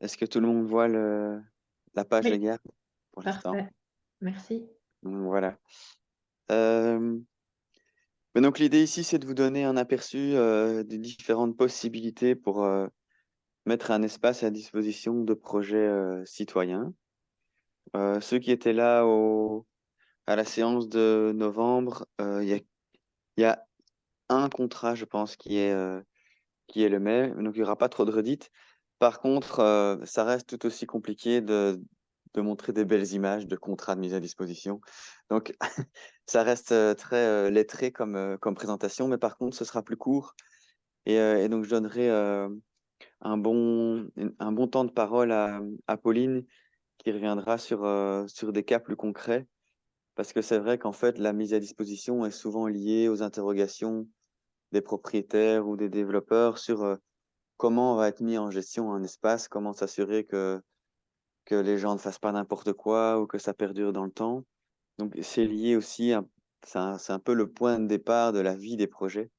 Est-ce que tout le monde voit la page de Oui, garde pour l'instant? parfait. Merci. Donc, voilà. Euh, mais donc l'idée ici, c'est de vous donner un aperçu des différentes possibilités pour mettre un espace à disposition de projets citoyens. Ceux qui étaient là à la séance de novembre, il y a un contrat, je pense, qui est le même, donc il n'y aura pas trop de redites. Par contre, ça reste tout aussi compliqué de montrer des belles images de contrats de mise à disposition. Donc, ça reste très lettré comme présentation, mais par contre, ce sera plus court. Et donc, je donnerai un bon temps de parole à Pauline, qui reviendra sur des cas plus concrets, parce que c'est vrai qu'en fait, la mise à disposition est souvent liée aux interrogations des propriétaires ou des développeurs sur comment va être mis en gestion un espace, comment s'assurer que les gens ne fassent pas n'importe quoi ou que ça perdure dans le temps. Donc, c'est lié aussi, c'est un peu le point de départ de la vie des projets.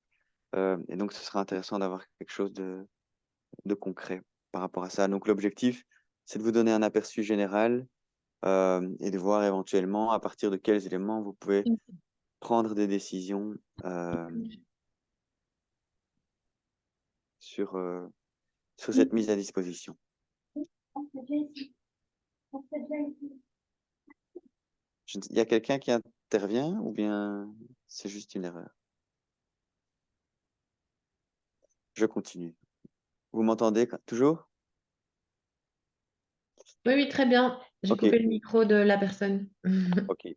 Et donc, ce sera intéressant d'avoir quelque chose de concret par rapport à ça. Donc, l'objectif, c'est de vous donner un aperçu général et de voir éventuellement à partir de quels éléments vous pouvez prendre des décisions euh, sur, sur cette mise à disposition. Il y a quelqu'un qui intervient ou bien c'est juste une erreur? Je continue. Vous m'entendez toujours? Oui, oui, très bien. J'ai Ok, coupé le micro de la personne. ok.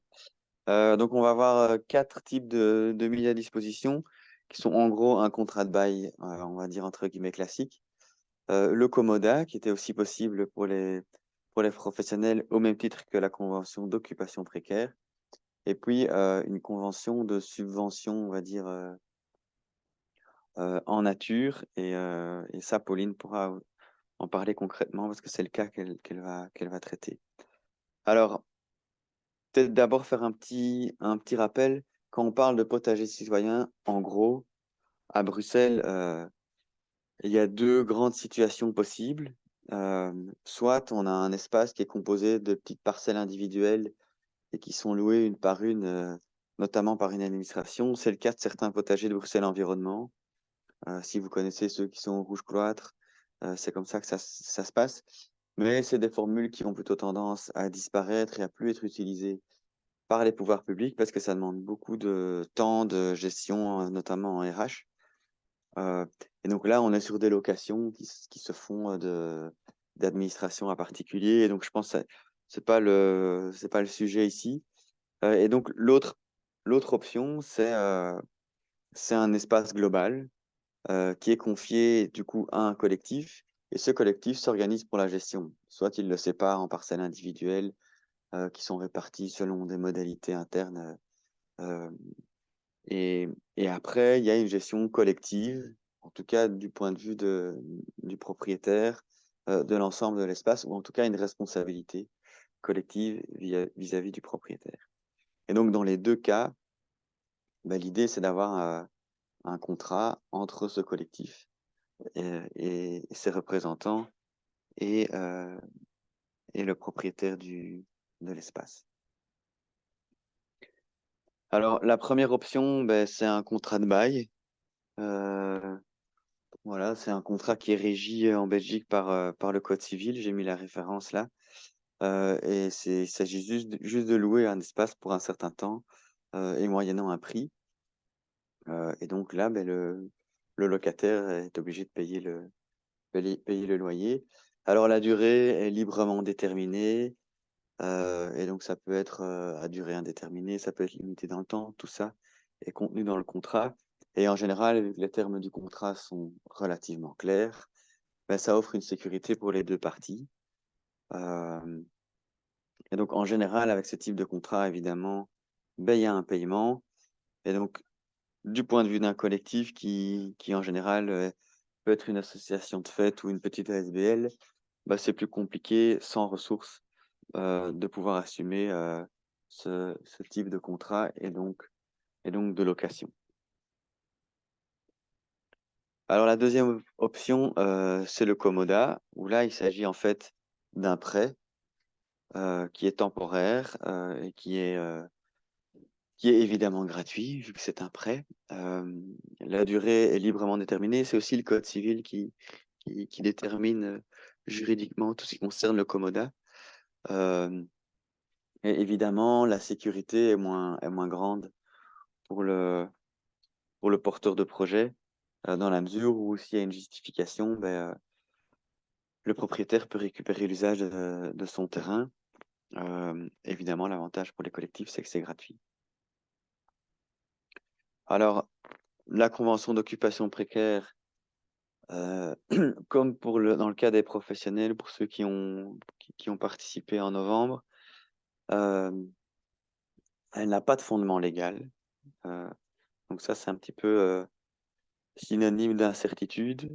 Donc, on va avoir quatre types de mise à disposition qui sont en gros un contrat de bail, on va dire entre guillemets classique. Le Comoda, qui était aussi possible pour les professionnels au même titre que la convention d'occupation précaire. Et puis, une convention de subvention, on va dire, en nature. Et ça, Pauline pourra en parler concrètement parce que c'est le cas qu'elle va traiter. Alors, peut-être d'abord faire un petit rappel. Quand on parle de potager citoyen, en gros, à Bruxelles, il y a deux grandes situations possibles. Soit on a un espace qui est composé de petites parcelles individuelles et qui sont louées une par une, notamment par une administration. C'est le cas de certains potagers de Bruxelles Environnement. Si vous connaissez ceux qui sont au rouge cloître, c'est comme ça que ça se passe. Mais c'est des formules qui ont plutôt tendance à disparaître et à plus être utilisées par les pouvoirs publics parce que ça demande beaucoup de temps de gestion, notamment en RH. Euh, et donc là, on est sur des locations qui se font d'administration à particulier. Et donc, je pense que c'est pas le sujet ici. Et donc, l'autre option, c'est un espace global qui est confié du coup à un collectif. Et ce collectif s'organise pour la gestion. Soit il le sépare en parcelles individuelles qui sont réparties selon des modalités internes. euh, et après, il y a une gestion collective, en tout cas du point de vue du propriétaire, de l'ensemble de l'espace, ou en tout cas une responsabilité collective vis-à-vis du propriétaire. Et donc, dans les deux cas, bah, l'idée, c'est d'avoir un contrat entre ce collectif et ses représentants et, euh, et le propriétaire de l'espace. Alors, la première option, ben, c'est un contrat de bail. Euh, Voilà, c'est un contrat qui est régi en Belgique par le Code civil. J'ai mis la référence là. Il s'agit juste de louer un espace pour un certain temps et moyennant un prix. Et donc là, ben, le locataire est obligé de payer le loyer. Alors la durée est librement déterminée. Et donc ça peut être à durée indéterminée, ça peut être limité dans le temps. Tout ça est contenu dans le contrat. Et en général, les termes du contrat sont relativement clairs. Ben, ça offre une sécurité pour les deux parties. Euh, et donc, en général, avec ce type de contrat, évidemment, ben, il y a un paiement. Et donc, du point de vue d'un collectif qui en général, peut être une association de fête ou une petite ASBL, ben, c'est plus compliqué, sans ressources, de pouvoir assumer ce type de contrat et donc de location. Alors, la deuxième option, c'est le commodat, où là, il s'agit en fait d'un prêt qui est temporaire et qui est évidemment gratuit, vu que c'est un prêt. La durée est librement déterminée. C'est aussi le Code civil qui détermine juridiquement tout ce qui concerne le commodat. Euh, et évidemment, la sécurité est moins grande pour pour le porteur de projet, dans la mesure où s'il y a une justification, le propriétaire peut récupérer l'usage de son terrain. Évidemment, l'avantage pour les collectifs, c'est que c'est gratuit. Alors, la convention d'occupation précaire, comme dans le cas des professionnels, pour ceux qui ont participé en novembre, euh, elle n'a pas de fondement légal. Euh, donc ça, c'est un petit peu synonyme d'incertitude.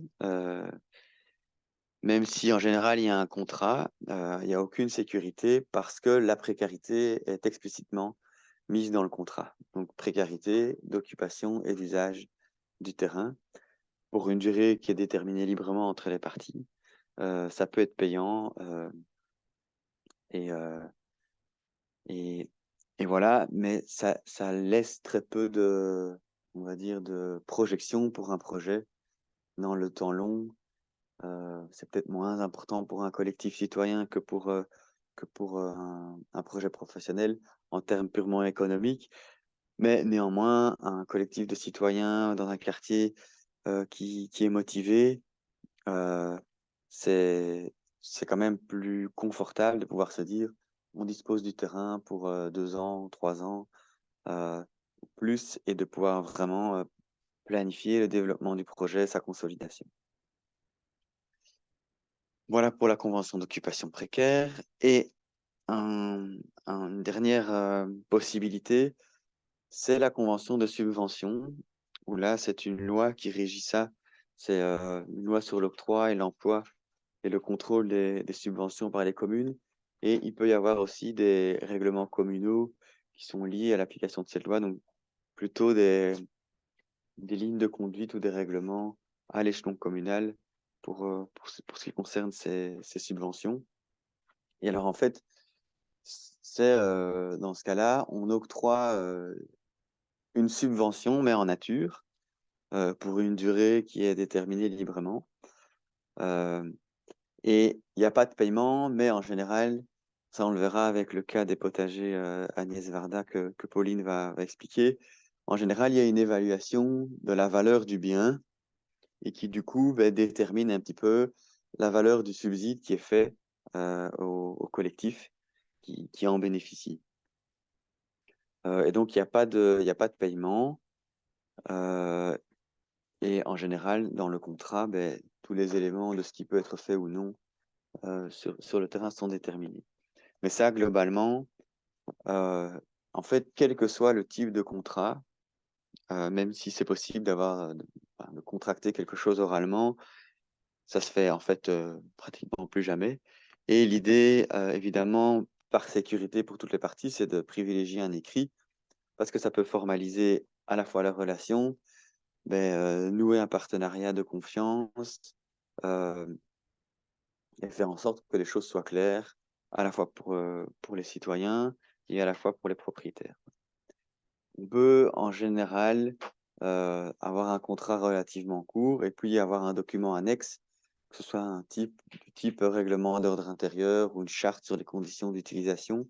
Même si en général, il y a un contrat, il n'y a aucune sécurité parce que la précarité est explicitement mise dans le contrat. Donc précarité d'occupation et d'usage du terrain pour une durée qui est déterminée librement entre les parties. Ça peut être payant et, euh, et, et voilà, mais ça laisse très peu on va dire, de projection pour un projet dans le temps long. C'est peut-être moins important pour un collectif citoyen que pour un projet professionnel en termes purement économiques. Mais néanmoins, un collectif de citoyens dans un quartier qui est motivé, euh, c'est, c'est quand même plus confortable de pouvoir se dire on dispose du terrain pour 2 ans, 3 ans, euh, plus, et de pouvoir vraiment planifier le développement du projet, sa consolidation. Voilà pour la convention d'occupation précaire. Et un- une dernière possibilité, c'est la convention de subvention, où là, c'est une loi qui régit ça. C'est une loi sur l'octroi et l'emploi et le contrôle des subventions par les communes. Et il peut y avoir aussi des règlements communaux qui sont liés à l'application de cette loi, donc plutôt des lignes de conduite ou des règlements à l'échelon communal pour ce qui concerne ces subventions. Et alors, en fait, c'est dans ce cas-là, on octroie une subvention, mais en nature, pour une durée qui est déterminée librement. Euh, et il n'y a pas de paiement, mais en général, ça on le verra avec le cas des potagers Agnès Varda que Pauline va expliquer. En général, il y a une évaluation de la valeur du bien et qui du coup détermine un petit peu la valeur du subside qui est fait au collectif qui en bénéficie. Et donc, il y a pas de paiement. Euh, et en général, dans le contrat, tous les éléments de ce qui peut être fait ou non sur le terrain sont déterminés. Mais ça, globalement, euh, en fait, quel que soit le type de contrat, même si c'est possible de contracter quelque chose oralement, ça se fait en fait pratiquement plus jamais. Et l'idée, évidemment, par sécurité pour toutes les parties, c'est de privilégier un écrit parce que ça peut formaliser à la fois la relation, nouer un partenariat de confiance euh, et faire en sorte que les choses soient claires, à la fois pour les citoyens et à la fois pour les propriétaires. On peut en général avoir un contrat relativement court et puis avoir un document annexe, que ce soit du type règlement d'ordre intérieur ou une charte sur les conditions d'utilisation,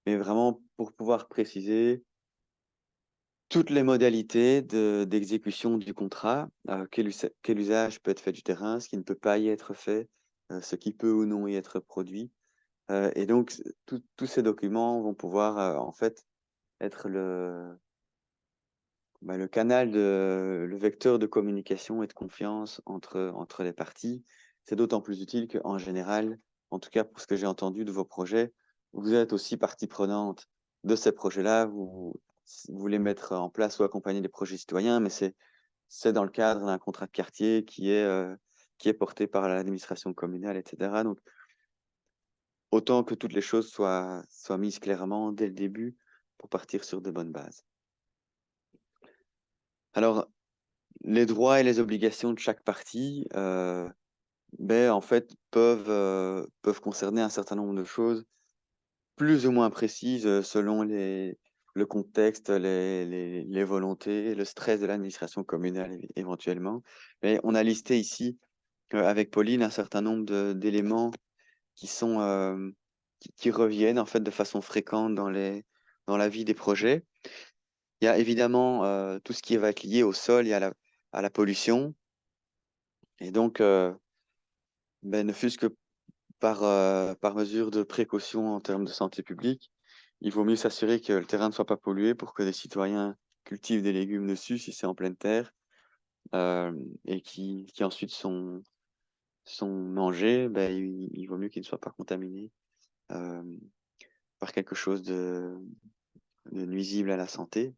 mais vraiment pour pouvoir préciser toutes les modalités d'exécution du contrat, quel usage peut être fait du terrain, ce qui ne peut pas y être fait, ce qui peut ou non y être produit. Et donc, tous ces documents vont pouvoir en fait être le canal, le vecteur de communication et de confiance entre les parties. C'est d'autant plus utile qu'en général, en tout cas pour ce que j'ai entendu de vos projets, vous êtes aussi partie prenante de ces projets-là. Vous voulez mettre en place ou accompagner des projets citoyens, mais c'est dans le cadre d'un contrat de quartier qui est porté par l'administration communale, etc. Donc, autant que toutes les choses soient mises clairement dès le début pour partir sur de bonnes bases. Alors, les droits et les obligations de chaque partie, en fait, peuvent concerner un certain nombre de choses plus ou moins précises selon le contexte, les volontés, le stress de l'administration communale éventuellement. Mais on a listé ici, avec Pauline, un certain nombre d'éléments qui sont, qui reviennent en fait de façon fréquente dans la vie des projets. Il y a évidemment tout ce qui va être lié au sol et à la pollution. Et donc, ne fût-ce que par mesure de précaution en termes de santé publique, il vaut mieux s'assurer que le terrain ne soit pas pollué pour que les citoyens cultivent des légumes dessus si c'est en pleine terre et qui ensuite sont mangés. Il vaut mieux qu'ils ne soient pas contaminés euh, par quelque chose de nuisible à la santé.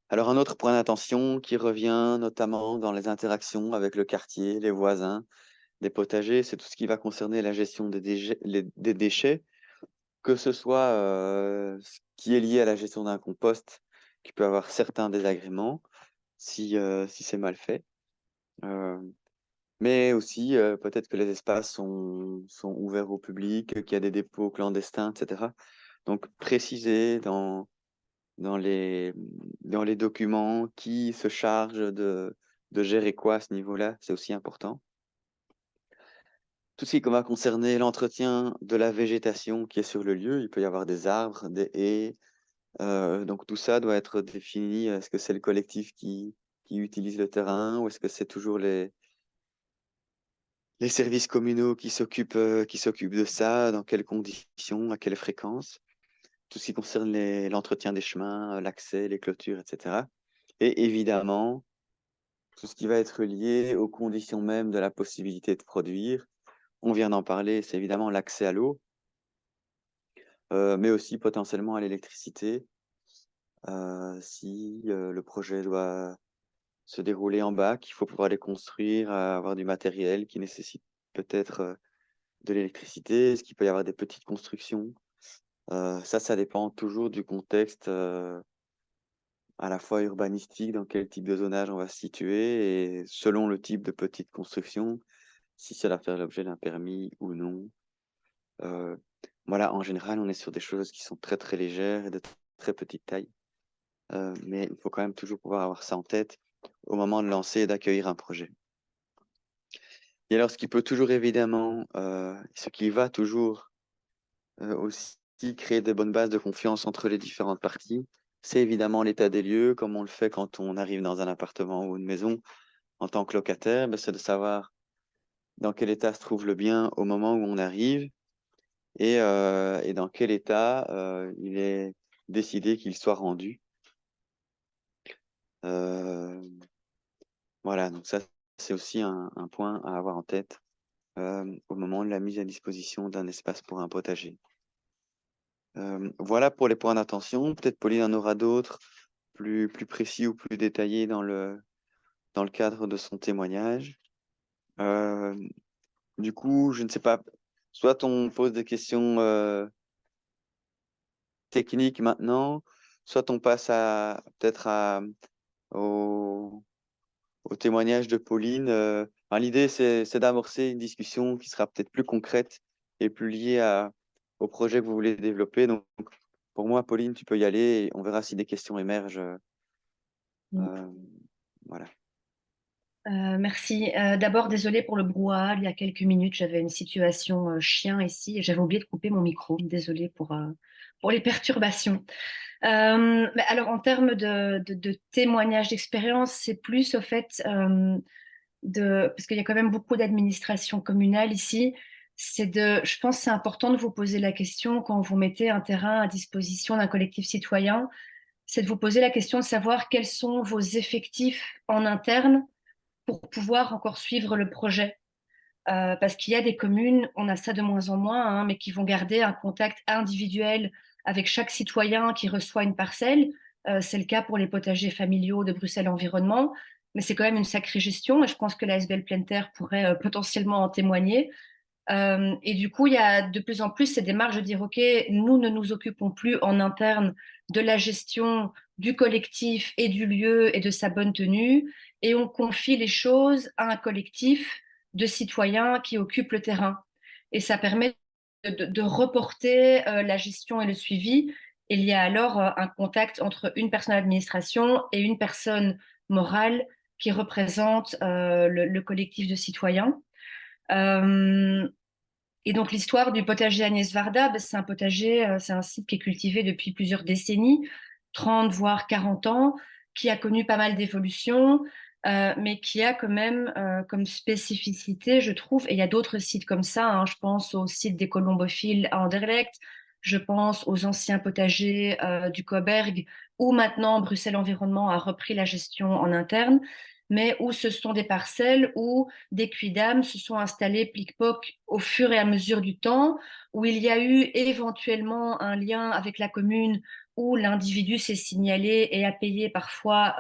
Alors un autre point d'attention qui revient notamment dans les interactions avec le quartier, les voisins, des potagers, c'est tout ce qui va concerner la gestion des déchets, que ce soit ce qui est lié à la gestion d'un compost, qui peut avoir certains désagréments si c'est mal fait, mais aussi peut-être que les espaces sont ouverts au public, qu'il y a des dépôts clandestins, etc. Donc préciser dans les, dans les documents qui se charge de gérer quoi à ce niveau-là, c'est aussi important. Tout ce qui va concerner l'entretien de la végétation qui est sur le lieu, il peut y avoir des arbres, des haies, donc tout ça doit être défini. Est-ce que c'est le collectif qui utilise le terrain ou est-ce que c'est toujours les services communaux qui s'occupent de ça, dans quelles conditions, à quelle fréquence? Tout ce qui concerne l'entretien des chemins, l'accès, les clôtures, etc. Et évidemment, tout ce qui va être lié aux conditions même de la possibilité de produire. On vient d'en parler, c'est évidemment l'accès à l'eau, mais aussi potentiellement à l'électricité. Si le projet doit se dérouler en bac, il faut pouvoir les construire, avoir du matériel qui nécessite peut-être de l'électricité. Est-ce qu'il peut y avoir des petites constructions? Ça dépend toujours du contexte à la fois urbanistique, dans quel type de zonage on va se situer, et selon le type de petite construction, si ça va faire l'objet d'un permis ou non. Euh, voilà, en général, on est sur des choses qui sont très très légères et de très petite taille. Mais il faut quand même toujours pouvoir avoir ça en tête au moment de lancer et d'accueillir un projet. Et alors, ce qui peut toujours évidemment, ce qui va toujours aussi créer de bonnes bases de confiance entre les différentes parties, c'est évidemment l'état des lieux, comme on le fait quand on arrive dans un appartement ou une maison en tant que locataire, c'est de savoir dans quel état se trouve le bien au moment où on arrive et dans quel état il est décidé qu'il soit rendu. Euh, voilà, donc ça, c'est aussi un point à avoir en tête au moment de la mise à disposition d'un espace pour un potager. Voilà pour les points d'attention. Peut-être Pauline en aura d'autres, plus précis ou plus détaillés dans le cadre de son témoignage. Euh, du coup, je ne sais pas, soit on pose des questions techniques maintenant, soit on passe peut-être au témoignage de Pauline. L'idée, c'est d'amorcer une discussion qui sera peut-être plus concrète et plus liée au projet que vous voulez développer. Donc, pour moi, Pauline, tu peux y aller et on verra si des questions émergent. Euh, voilà. Merci. D'abord, désolée pour le brouhaha. Il y a quelques minutes, j'avais une situation chien ici et j'avais oublié de couper mon micro. Désolée pour les perturbations. Mais alors, en termes de témoignages d'expérience, c'est plus au fait parce qu'il y a quand même beaucoup d'administration communale ici. Je pense que c'est important de vous poser la question quand vous mettez un terrain à disposition d'un collectif citoyen, c'est de vous poser la question de savoir quels sont vos effectifs en interne pour pouvoir encore suivre le projet. Parce qu'il y a des communes, on a ça de moins en moins, hein, mais qui vont garder un contact individuel avec chaque citoyen qui reçoit une parcelle. C'est le cas pour les potagers familiaux de Bruxelles Environnement, mais c'est quand même une sacrée gestion et je pense que la SBL Pleine Terre pourrait potentiellement en témoigner. Et du coup, il y a de plus en plus ces démarches de dire, OK, nous ne nous occupons plus en interne de la gestion du collectif et du lieu et de sa bonne tenue, et on confie les choses à un collectif de citoyens qui occupent le terrain. Et ça permet de reporter la gestion et le suivi. Et il y a alors un contact entre une personne à l'administration et une personne morale qui représente le collectif de citoyens. Euh, et donc l'histoire du potager Agnès Varda, ben, c'est un potager, c'est un site qui est cultivé depuis plusieurs décennies, 30 voire 40 ans, qui a connu pas mal d'évolutions, mais qui a quand même comme spécificité, je trouve, et il y a d'autres sites comme ça, hein, je pense au site des Colombophiles à Anderlecht, je pense aux anciens potagers du Coberg, où maintenant Bruxelles Environnement a repris la gestion en interne, mais où ce sont des parcelles où des quidams se sont installés plic-poc au fur et à mesure du temps, où il y a eu éventuellement un lien avec la commune, où l'individu s'est signalé et a payé parfois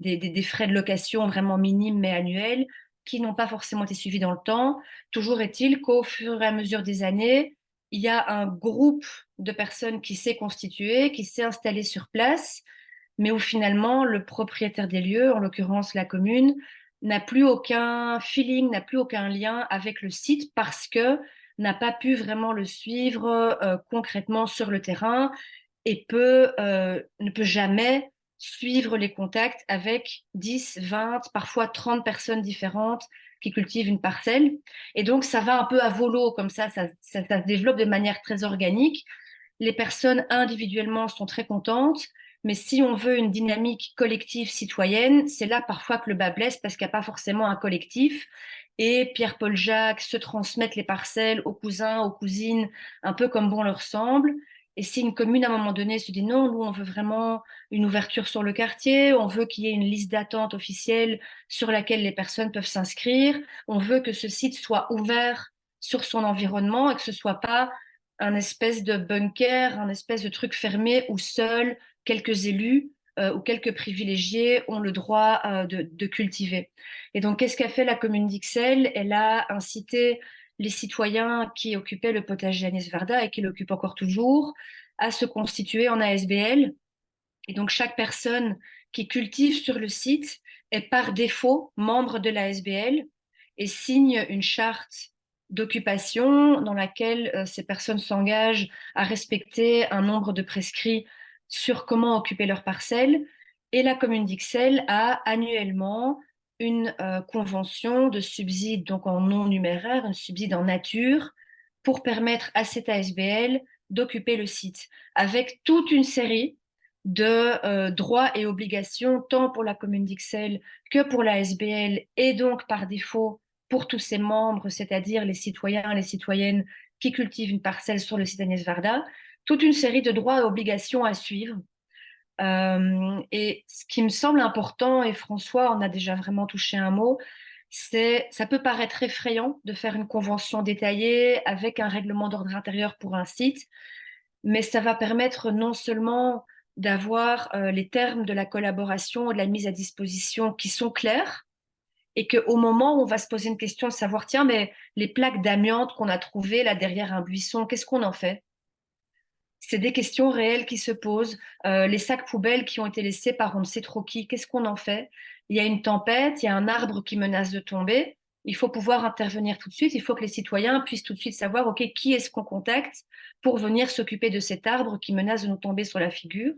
des frais de location vraiment minimes mais annuels, qui n'ont pas forcément été suivis dans le temps. Toujours est-il qu'au fur et à mesure des années, il y a un groupe de personnes qui s'est constitué, qui s'est installé sur place, mais où finalement le propriétaire des lieux, en l'occurrence la commune, n'a plus aucun feeling, n'a plus aucun lien avec le site parce que n'a pas pu vraiment le suivre concrètement sur le terrain et ne peut jamais suivre les contacts avec 10, 20, parfois 30 personnes différentes qui cultivent une parcelle. Et donc, ça va un peu à volo, comme ça se développe de manière très organique. Les personnes individuellement sont très contentes, mais si on veut une dynamique collective citoyenne, c'est là parfois que le bas blesse parce qu'il n'y a pas forcément un collectif. Et Pierre-Paul Jacques se transmettent les parcelles aux cousins, aux cousines, un peu comme bon leur semble. Et si une commune, à un moment donné, se dit non, nous, on veut vraiment une ouverture sur le quartier, on veut qu'il y ait une liste d'attente officielle sur laquelle les personnes peuvent s'inscrire, on veut que ce site soit ouvert sur son environnement et que ce soit pas un espèce de bunker, un espèce de truc fermé où seuls quelques élus ou quelques privilégiés ont le droit de cultiver. Et donc, qu'est-ce qu'a fait la commune d'Ixelles? Elle a incité les citoyens qui occupaient le potager Agnès Varda et qui l'occupent encore toujours à se constituer en ASBL. Et donc, chaque personne qui cultive sur le site est par défaut membre de la SBL et signe une charte d'occupation dans laquelle ces personnes s'engagent à respecter un nombre de prescrits sur comment occuper leurs parcelles. Et la commune d'Ixelles a annuellement une convention de subside, donc en non numéraire, un subside en nature, pour permettre à cette ASBL d'occuper le site, avec toute une série de droits et obligations, tant pour la commune d'Ixelles que pour la SBL, et donc par défaut pour tous ses membres, c'est-à-dire les citoyens et les citoyennes qui cultivent une parcelle sur le site Agnès Varda, toute une série de droits et obligations à suivre. Et ce qui me semble important, et François en a déjà vraiment touché un mot, c'est, ça peut paraître effrayant de faire une convention détaillée avec un règlement d'ordre intérieur pour un site, mais ça va permettre non seulement d'avoir les termes de la collaboration et de la mise à disposition qui sont clairs, et qu'au moment où on va se poser une question de savoir, tiens, mais les plaques d'amiante qu'on a trouvées là derrière un buisson, qu'est-ce qu'on en fait? C'est des questions réelles qui se posent. Les sacs poubelles qui ont été laissés par on ne sait trop qui, qu'est-ce qu'on en fait? Il y a une tempête, il y a un arbre qui menace de tomber. Il faut pouvoir intervenir tout de suite. Il faut que les citoyens puissent tout de suite savoir, OK, qui est-ce qu'on contacte pour venir s'occuper de cet arbre qui menace de nous tomber sur la figure.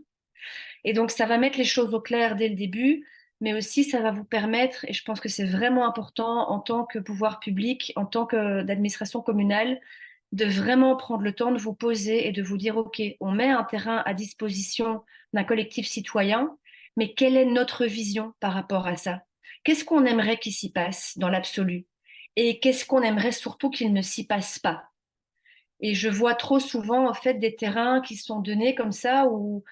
Et donc, ça va mettre les choses au clair dès le début, mais aussi ça va vous permettre, et je pense que c'est vraiment important en tant que pouvoir public, en tant que d'administration communale, de vraiment prendre le temps de vous poser et de vous dire, OK, on met un terrain à disposition d'un collectif citoyen, mais quelle est notre vision par rapport à ça? Qu'est-ce qu'on aimerait qu'il s'y passe dans l'absolu? Et qu'est-ce qu'on aimerait surtout qu'il ne s'y passe pas? Et je vois trop souvent, en fait, des terrains qui sont donnés comme ça, où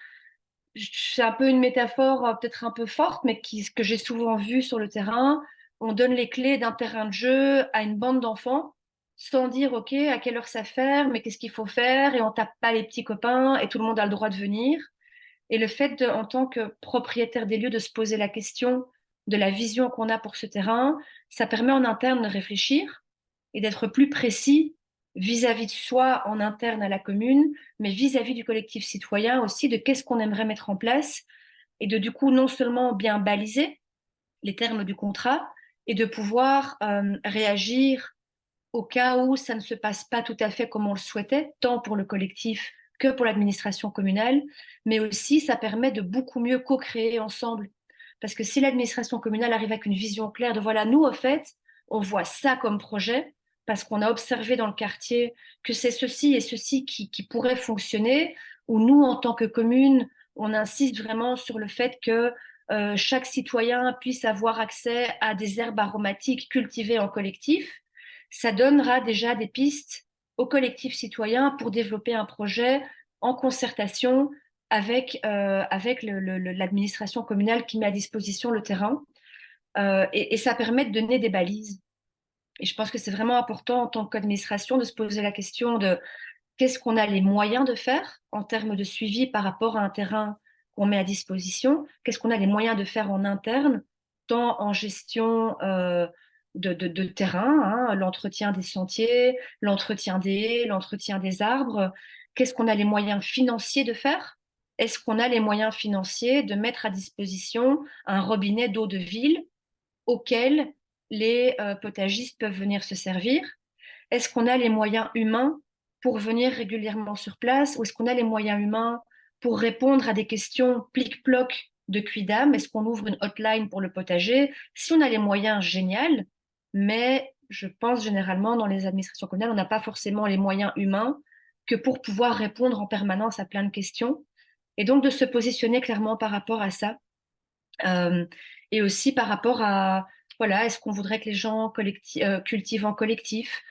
c'est un peu une métaphore peut-être un peu forte, mais que j'ai souvent vu sur le terrain. On donne les clés d'un terrain de jeu à une bande d'enfants sans dire, OK, à quelle heure ça ferme, mais qu'est-ce qu'il faut faire, et on tape pas les petits copains, et tout le monde a le droit de venir. Et le fait, en tant que propriétaire des lieux, de se poser la question de la vision qu'on a pour ce terrain, ça permet en interne de réfléchir, et d'être plus précis vis-à-vis de soi en interne à la commune, mais vis-à-vis du collectif citoyen aussi, de qu'est-ce qu'on aimerait mettre en place et de du coup non seulement bien baliser les termes du contrat et de pouvoir réagir au cas où ça ne se passe pas tout à fait comme on le souhaitait, tant pour le collectif que pour l'administration communale, mais aussi ça permet de beaucoup mieux co-créer ensemble. Parce que si l'administration communale arrive avec une vision claire de voilà, nous, au fait, on voit ça comme projet, parce qu'on a observé dans le quartier que c'est ceci et ceci qui pourrait fonctionner, ou nous, en tant que commune, on insiste vraiment sur le fait que chaque citoyen puisse avoir accès à des herbes aromatiques cultivées en collectif, ça donnera déjà des pistes au collectif citoyen pour développer un projet en concertation avec l'administration communale qui met à disposition le terrain. Et ça permet de donner des balises. Et je pense que c'est vraiment important en tant qu'administration de se poser la question de qu'est-ce qu'on a les moyens de faire en termes de suivi par rapport à un terrain qu'on met à disposition, qu'est-ce qu'on a les moyens de faire en interne, tant en gestion de terrain, hein, l'entretien des sentiers, l'entretien des haies, l'entretien des arbres, qu'est-ce qu'on a les moyens financiers de faire? Est-ce qu'on a les moyens financiers de mettre à disposition un robinet d'eau de ville auquel les potagistes peuvent venir se servir? Est-ce qu'on a les moyens humains pour venir régulièrement sur place ou est-ce qu'on a les moyens humains pour répondre à des questions plic-ploc de Quidam? Est-ce qu'on ouvre une hotline pour le potager? Si on a les moyens, génial, mais je pense généralement dans les administrations communales, on n'a pas forcément les moyens humains que pour pouvoir répondre en permanence à plein de questions. Et donc de se positionner clairement par rapport à ça. Euh, et aussi par rapport à, voilà, est-ce qu'on voudrait que les gens cultivent en collectif?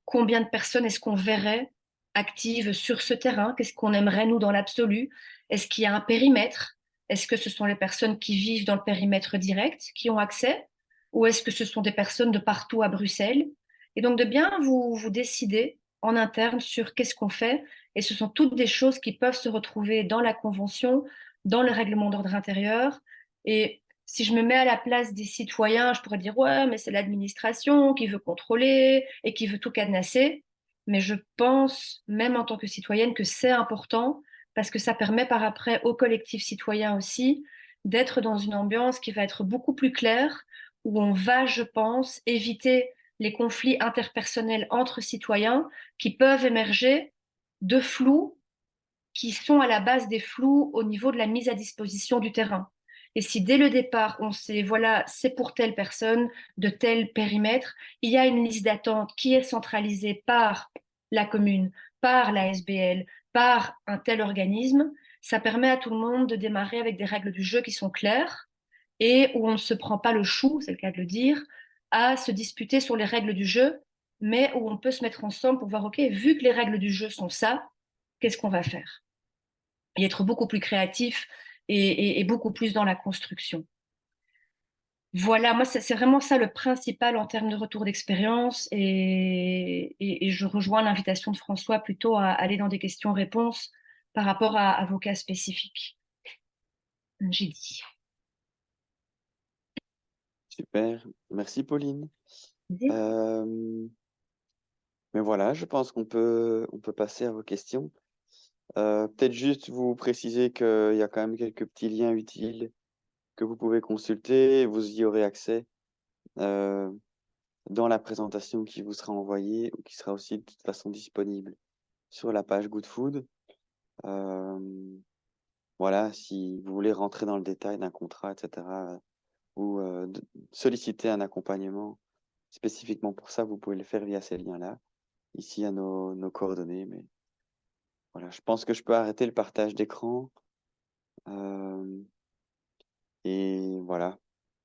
Combien de personnes est-ce qu'on verrait actives sur ce terrain? Qu'est-ce qu'on aimerait, nous, dans l'absolu? Est-ce qu'il y a un périmètre? Est-ce que ce sont les personnes qui vivent dans le périmètre direct qui ont accès? Ou est-ce que ce sont des personnes de partout à Bruxelles? Et donc de bien vous décider en interne sur qu'est-ce qu'on fait. Et ce sont toutes des choses qui peuvent se retrouver dans la convention, dans le règlement d'ordre intérieur. Et si je me mets à la place des citoyens, je pourrais dire, ouais, mais c'est l'administration qui veut contrôler et qui veut tout cadenasser. Mais je pense, même en tant que citoyenne, que c'est important parce que ça permet par après au collectif citoyen aussi d'être dans une ambiance qui va être beaucoup plus claire, où on va, je pense, éviter les conflits interpersonnels entre citoyens qui peuvent émerger de flous qui sont à la base des flous au niveau de la mise à disposition du terrain. Et si dès le départ, on sait, voilà, c'est pour telle personne, de tel périmètre, il y a une liste d'attente qui est centralisée par la commune, par la SBL, par un tel organisme, ça permet à tout le monde de démarrer avec des règles du jeu qui sont claires et où on ne se prend pas le chou, c'est le cas de le dire, à se disputer sur les règles du jeu, mais où on peut se mettre ensemble pour voir, OK, vu que les règles du jeu sont ça, qu'est-ce qu'on va faire? Et être beaucoup plus créatif et beaucoup plus dans la construction. Voilà, moi, c'est vraiment ça le principal en termes de retour d'expérience et je rejoins l'invitation de François plutôt à aller dans des questions-réponses par rapport à vos cas spécifiques. J'ai dit. Super. Merci, Pauline. Euh, mais voilà, je pense on peut passer à vos questions. Peut-être juste vous préciser qu'il y a quand même quelques petits liens utiles que vous pouvez consulter. Vous y aurez accès euh, dans la présentation qui vous sera envoyée ou qui sera aussi de toute façon disponible sur la page Good Food. Voilà, si vous voulez rentrer dans le détail d'un contrat, etc., ou solliciter un accompagnement spécifiquement pour ça, vous pouvez le faire via ces liens-là. Ici, à nos coordonnées. Mais voilà, je pense que je peux arrêter le partage d'écran. Et voilà.